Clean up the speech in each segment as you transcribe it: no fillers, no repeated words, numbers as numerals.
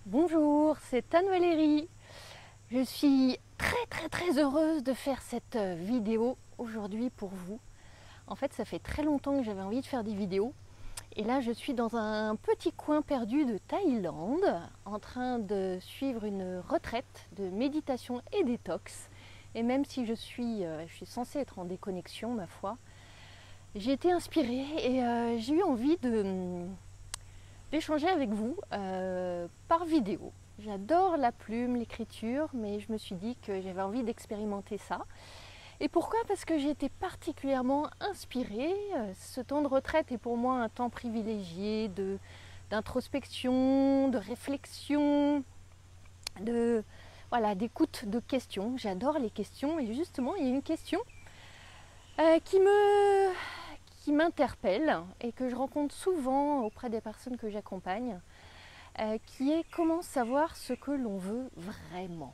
Bonjour, c'est Anne-Valérie. Je suis très heureuse de faire cette vidéo aujourd'hui pour vous. En fait, ça fait très longtemps que j'avais envie de faire des vidéos. Et là, je suis dans un petit coin perdu de Thaïlande, en train de suivre une retraite de méditation et détox. Et même si je suis censée être en déconnexion, ma foi, j'ai été inspirée et j'ai eu envie d'échanger avec vous par vidéo. J'adore la plume, l'écriture, mais je me suis dit que j'avais envie d'expérimenter ça. Et pourquoi? Parce que j'ai été particulièrement inspirée. Ce temps de retraite est pour moi un temps privilégié d'introspection, de réflexion, d'écoute de questions. J'adore les questions et justement, il y a une question qui m'interpelle et que je rencontre souvent auprès des personnes que j'accompagne, qui est comment savoir ce que l'on veut vraiment.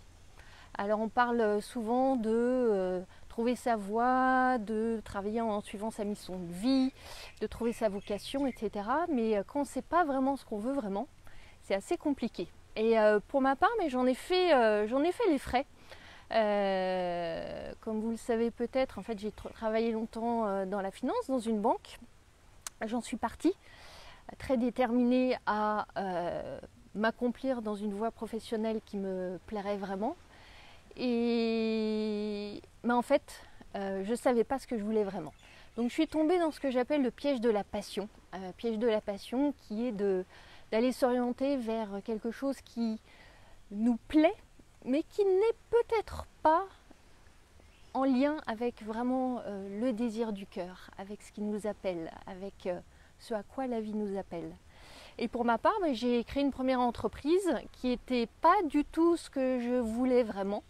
Alors on parle souvent de trouver sa voie, de travailler en suivant sa mission de vie, de trouver sa vocation, etc. Mais quand on ne sait pas vraiment ce qu'on veut vraiment, c'est assez compliqué. Et pour ma part, mais j'en ai fait les frais. Comme vous le savez peut-être, en fait, j'ai travaillé longtemps dans la finance, dans une banque. J'en suis partie très déterminée à m'accomplir dans une voie professionnelle qui me plairait vraiment. Mais en fait, je ne savais pas ce que je voulais vraiment. Donc je suis tombée dans ce que j'appelle le piège de la passion. Piège de la passion qui est d'aller s'orienter vers quelque chose qui nous plaît, mais qui n'est peut-être pas en lien avec vraiment le désir du cœur, avec ce qui nous appelle, avec ce à quoi la vie nous appelle. Et pour ma part, j'ai créé une première entreprise qui n'était pas du tout ce que je voulais vraiment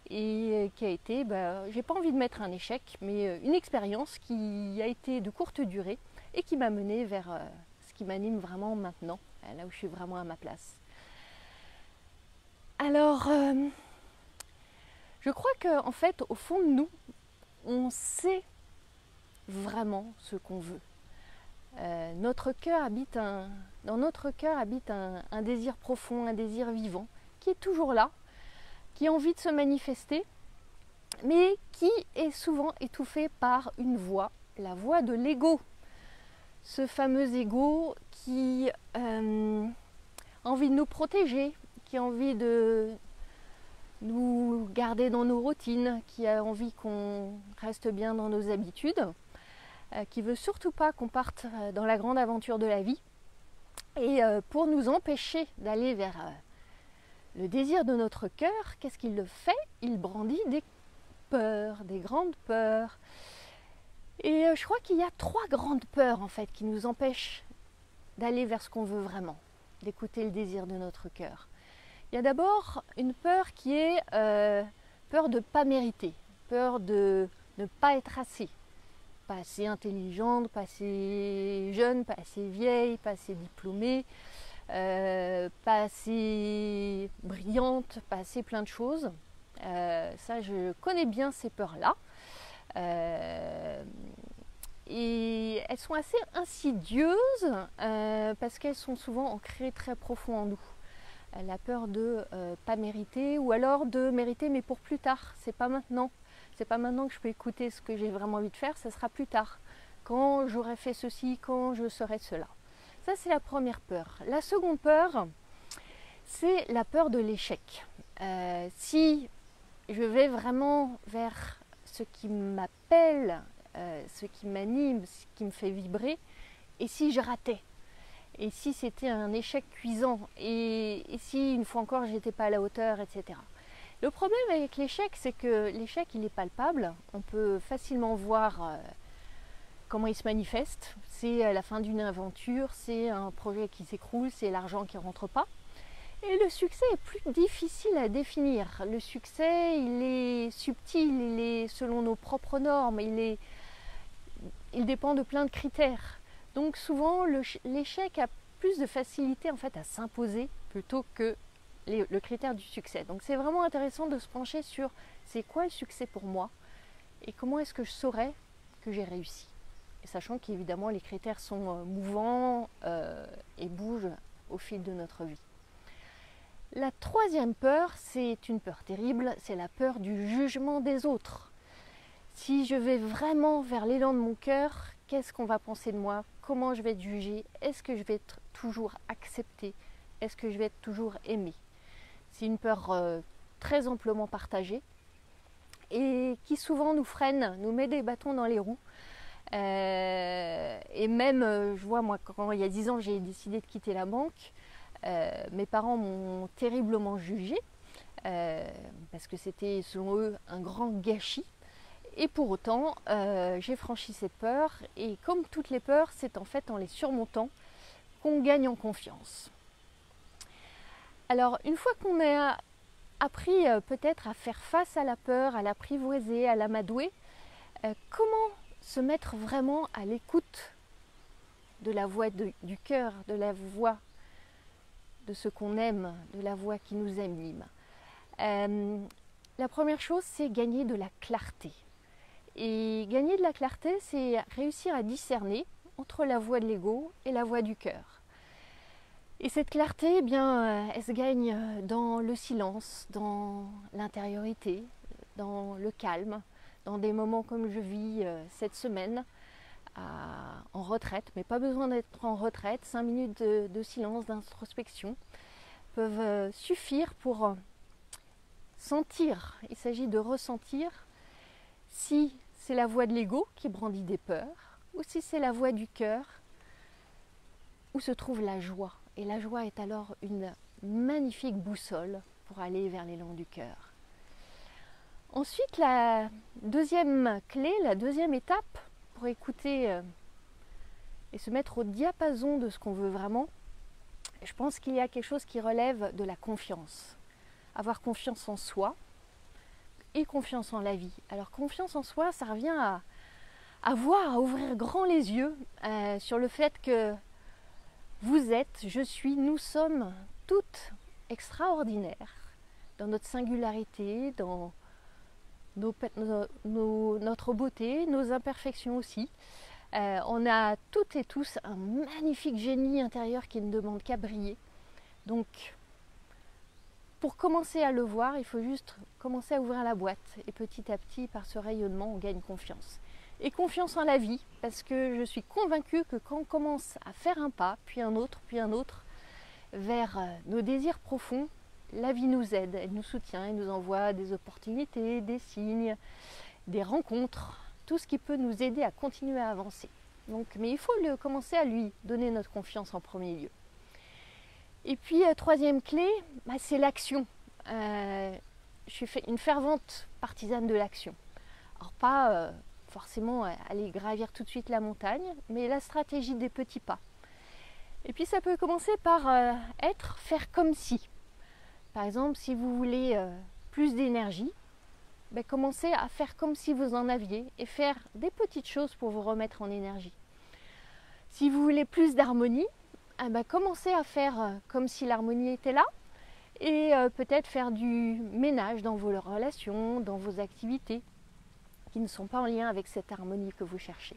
et qui a été, j'ai pas envie de mettre un échec, mais une expérience qui a été de courte durée et qui m'a menée vers ce qui m'anime vraiment maintenant, là où je suis vraiment à ma place. Alors, je crois qu'en fait, au fond de nous, on sait vraiment ce qu'on veut. Dans notre cœur habite un désir profond, un désir vivant, qui est toujours là, qui a envie de se manifester, mais qui est souvent étouffé par une voix, la voix de l'ego. Ce fameux ego qui a envie de nous protéger, qui a envie de nous garder dans nos routines, qui a envie qu'on reste bien dans nos habitudes, qui veut surtout pas qu'on parte dans la grande aventure de la vie. Et pour nous empêcher d'aller vers le désir de notre cœur, qu'est-ce qu'il le fait? Il brandit des peurs, des grandes peurs. Et je crois qu'il y a 3 grandes peurs en fait qui nous empêchent d'aller vers ce qu'on veut vraiment, d'écouter le désir de notre cœur. Il y a d'abord une peur qui est peur de ne pas mériter, peur de ne pas être assez. Pas assez intelligente, pas assez jeune, pas assez vieille, pas assez diplômée, pas assez brillante, pas assez plein de choses. Ça, je connais bien ces peurs-là. Et elles sont assez insidieuses parce qu'elles sont souvent ancrées très profond en nous. La peur de pas mériter ou alors de mériter mais pour plus tard, c'est pas maintenant. C'est pas maintenant que je peux écouter ce que j'ai vraiment envie de faire, ça sera plus tard. Quand j'aurai fait ceci, quand je serai cela. Ça, c'est la première peur. La seconde peur, c'est la peur de l'échec. Si je vais vraiment vers ce qui m'appelle, ce qui m'anime, ce qui me fait vibrer, et si je ratais? Et si c'était un échec cuisant? Et si, une fois encore, j'étais pas à la hauteur, etc. Le problème avec l'échec, c'est que l'échec, il est palpable. On peut facilement voir comment il se manifeste. C'est la fin d'une aventure, c'est un projet qui s'écroule, c'est l'argent qui ne rentre pas. Et le succès est plus difficile à définir. Le succès, il est subtil, il est selon nos propres normes, il dépend de plein de critères. Donc souvent, l'échec a plus de facilité en fait à s'imposer plutôt que le critère du succès. Donc c'est vraiment intéressant de se pencher sur c'est quoi le succès pour moi et comment est-ce que je saurais que j'ai réussi. Et sachant qu'évidemment les critères sont mouvants et bougent au fil de notre vie. La troisième peur, c'est une peur terrible, c'est la peur du jugement des autres. Si je vais vraiment vers l'élan de mon cœur, qu'est-ce qu'on va penser de moi? Comment je vais être jugée? Est-ce que je vais être toujours acceptée? Est-ce que je vais être toujours aimée? C'est une peur très amplement partagée et qui souvent nous freine, nous met des bâtons dans les roues. Et même, je vois, moi, quand il y a 10 ans, j'ai décidé de quitter la banque, mes parents m'ont terriblement jugée parce que c'était, selon eux, un grand gâchis. Et pour autant, j'ai franchi cette peur. Et comme toutes les peurs, c'est en fait en les surmontant qu'on gagne en confiance. Alors, une fois qu'on a appris peut-être à faire face à la peur, à l'apprivoiser, à l'amadouer, comment se mettre vraiment à l'écoute de la voix du cœur, de la voix de ce qu'on aime, de la voix qui nous anime. La première chose, c'est gagner de la clarté. Et gagner de la clarté, c'est réussir à discerner entre la voix de l'ego et la voix du cœur. Et cette clarté, eh bien, elle se gagne dans le silence, dans l'intériorité, dans le calme, dans des moments comme je vis cette semaine, en retraite, mais pas besoin d'être en retraite, 5 minutes de silence, d'introspection peuvent suffire pour sentir. Il s'agit de ressentir si c'est la voix de l'ego qui brandit des peurs ou si c'est la voix du cœur où se trouve la joie. Et la joie est alors une magnifique boussole pour aller vers l'élan du cœur. Ensuite, la deuxième clé, la deuxième étape pour écouter et se mettre au diapason de ce qu'on veut vraiment, je pense qu'il y a quelque chose qui relève de la confiance. Avoir confiance en soi et confiance en la vie. Alors confiance en soi, ça revient à voir, à ouvrir grand les yeux sur le fait que vous êtes, je suis, nous sommes toutes extraordinaires dans notre singularité, dans notre beauté, nos imperfections aussi. On a toutes et tous un magnifique génie intérieur qui ne demande qu'à briller. Donc, pour commencer à le voir, il faut juste commencer à ouvrir la boîte. Et petit à petit, par ce rayonnement, on gagne confiance. Et confiance en la vie, parce que je suis convaincue que quand on commence à faire un pas, puis un autre, vers nos désirs profonds, la vie nous aide, elle nous soutient, elle nous envoie des opportunités, des signes, des rencontres, tout ce qui peut nous aider à continuer à avancer. Donc, mais il faut commencer à lui donner notre confiance en premier lieu. Et puis, troisième clé, c'est l'action. Je suis une fervente partisane de l'action. Alors pas forcément aller gravir tout de suite la montagne, mais la stratégie des petits pas. Et puis ça peut commencer par faire comme si. Par exemple, si vous voulez plus d'énergie, commencez à faire comme si vous en aviez et faire des petites choses pour vous remettre en énergie. Si vous voulez plus d'harmonie, commencez à faire comme si l'harmonie était là et peut-être faire du ménage dans vos relations, dans vos activités qui ne sont pas en lien avec cette harmonie que vous cherchez.